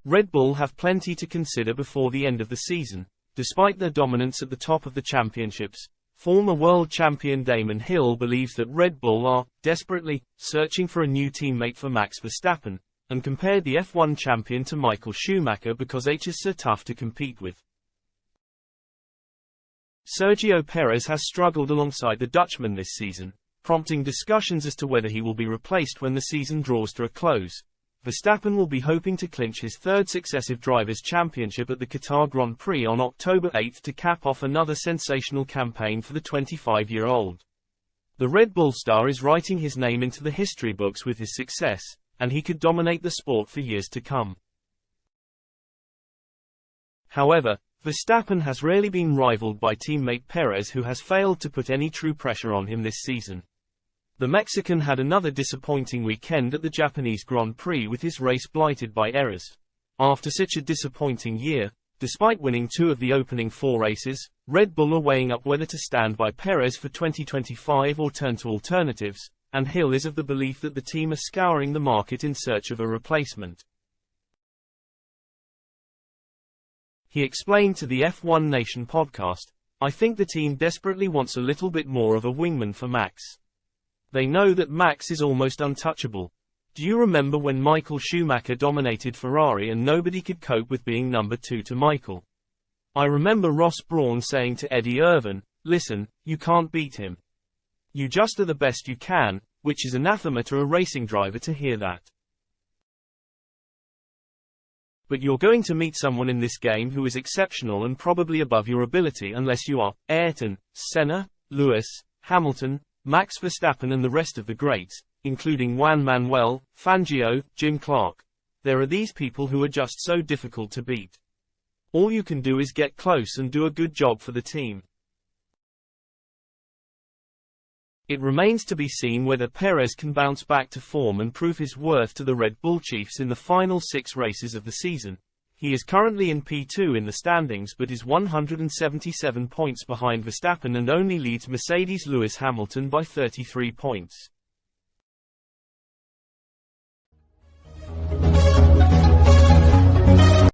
Red Bull have plenty to consider before the end of the season. Despite their dominance at the top of the championships, former world champion Damon Hill believes that Red Bull are desperately searching for a new teammate for Max Verstappen, and compared the F1 champion to Michael Schumacher because H is so tough to compete with. Sergio Perez has struggled alongside the Dutchman this season, prompting discussions as to whether he will be replaced when the season draws to a close. Verstappen will be hoping to clinch his third successive Drivers' Championship at the Qatar Grand Prix on October 8 to cap off another sensational campaign for the 25-year-old. The Red Bull star is writing his name into the history books with his success, and he could dominate the sport for years to come. However, Verstappen has rarely been rivaled by teammate Perez, who has failed to put any true pressure on him this season. The Mexican had another disappointing weekend at the Japanese Grand Prix with his race blighted by errors. After such a disappointing year, despite winning 2 of the opening 4 races, Red Bull are weighing up whether to stand by Perez for 2025 or turn to alternatives, and Hill is of the belief that the team are scouring the market in search of a replacement. He explained to the F1 Nation podcast, "I think the team desperately wants a little bit more of a wingman for Max. They know that Max is almost untouchable. Do you remember when Michael Schumacher dominated Ferrari and nobody could cope with being number 2 to Michael? I remember Ross Brawn saying to Eddie Irvine, 'Listen, you can't beat him. You just are the best you can,' which is anathema to a racing driver to hear that. But you're going to meet someone in this game who is exceptional and probably above your ability unless you are Ayrton, Senna, Lewis, Hamilton, Max Verstappen and the rest of the greats, including Juan Manuel, Fangio, Jim Clark. There are these people who are just so difficult to beat. All you can do is get close and do a good job for the team." It remains to be seen whether Perez can bounce back to form and prove his worth to the Red Bull Chiefs in the final 6 races of the season. He is currently in P2 in the standings but is 177 points behind Verstappen and only leads Mercedes' Lewis Hamilton by 33 points.